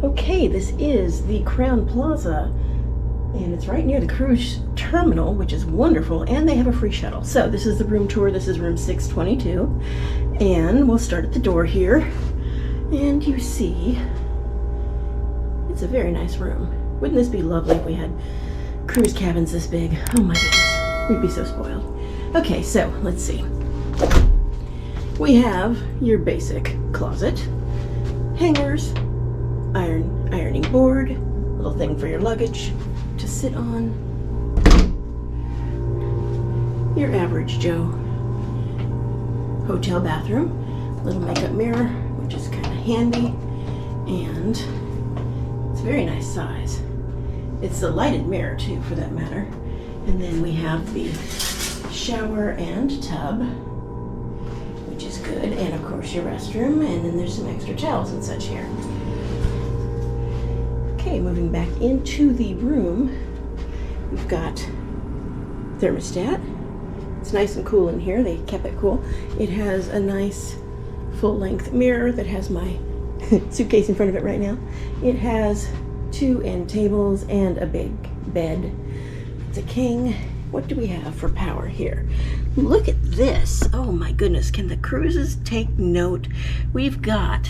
Okay, this is the Crown Plaza, and it's right near the cruise terminal, which is wonderful, and they have a free shuttle. So this is the room tour. This is room 622, and we'll start at the door here, and you see it's a very nice room. Wouldn't this be lovely if we had cruise cabins this big? Oh my goodness, we'd be so spoiled. Okay, so let's see. We have your basic closet, hangers, ironing board, little thing for your luggage to sit on, your average Joe hotel bathroom, little makeup mirror, which is kind of handy, and it's a very nice size. It's a lighted mirror too, for that matter. And then we have the shower and tub, which is good, and of course your restroom, and then there's some extra towels and such here. Okay, moving back into the room, we've got thermostat. It's nice and cool in here. They kept it cool. It has a nice full-length mirror that has my suitcase in front of it right now. It has 2 end tables and a big bed. It's a king. What do we have for power here? Look at this. Oh my goodness, can the cruises take note? We've got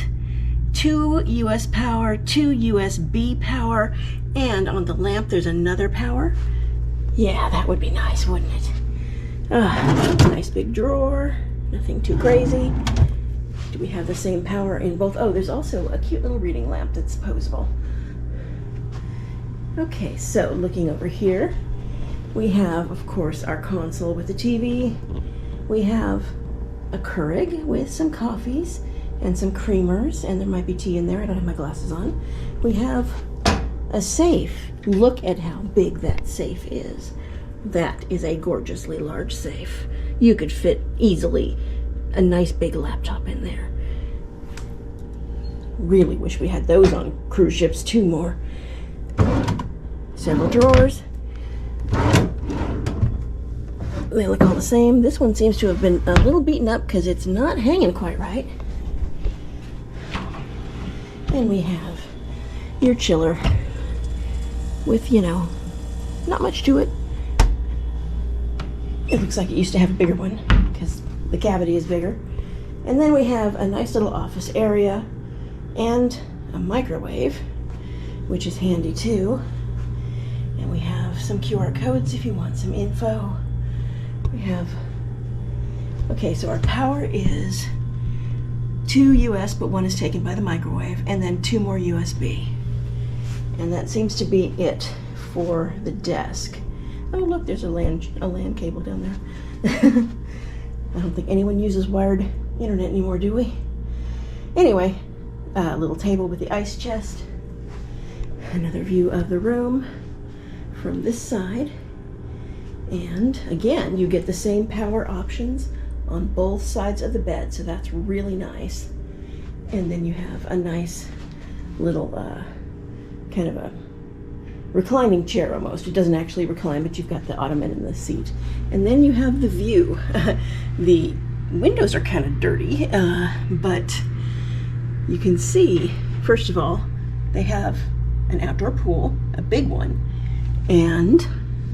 2 US power, 2 USB power, and on the lamp there's another power. Yeah, that would be nice, wouldn't it? Nice big drawer, nothing too crazy. Do we have the same power in both? Oh, there's also a cute little reading lamp that's posable. Okay, so looking over here, we have, of course, our console with the TV. We have a Keurig with some coffees and some creamers, and there might be tea in there. I don't have my glasses on. We have a safe. Look at how big that safe is. That is a gorgeously large safe. You could fit easily a nice big laptop in there. Really wish we had those on cruise ships too more. Several drawers. They look all the same. This one seems to have been a little beaten up because it's not hanging quite right. And we have your chiller with, you know, not much to it. It looks like it used to have a bigger one because the cavity is bigger. And then we have a nice little office area and a microwave, which is handy too. And we have some QR codes if you want some info. We have, okay, so our power is 2 US, but 1 is taken by the microwave, and then 2 more USB. And that seems to be it for the desk. Oh, look, there's a LAN cable down there. I don't think anyone uses wired internet anymore, do we? Anyway, a little table with the ice chest. Another view of the room from this side. And again, you get the same power options on both sides of the bed, so that's really nice. And then you have a nice little kind of a reclining chair almost. It doesn't actually recline, but you've got the ottoman in the seat. And then you have the view. The windows are kind of dirty, but you can see, first of all, they have an outdoor pool, a big one, and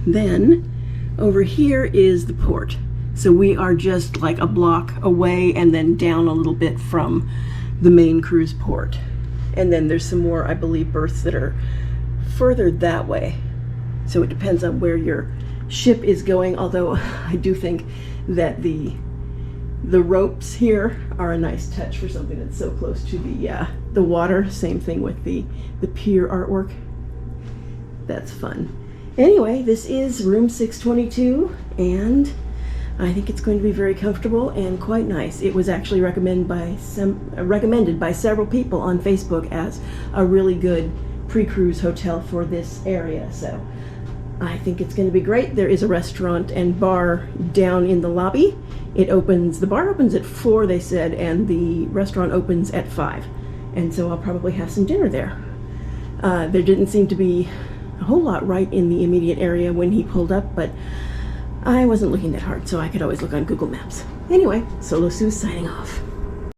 then over here is the port. So we are just like a block away and then down a little bit from the main cruise port. And then there's some more, I believe, berths that are further that way. So it depends on where your ship is going, although I do think that the ropes here are a nice touch for something that's so close to the water. Same thing with the pier artwork. That's fun. Anyway, this is room 622, and I think it's going to be very comfortable and quite nice. It was actually recommended by several people on Facebook as a really good pre-cruise hotel for this area. So I think it's going to be great. There is a restaurant and bar down in the lobby. The bar opens at 4, they said, and the restaurant opens at 5. And so I'll probably have some dinner there. There didn't seem to be a whole lot right in the immediate area when he pulled up, but I wasn't looking that hard, so I could always look on Google Maps. Anyway, Solo Sue signing off.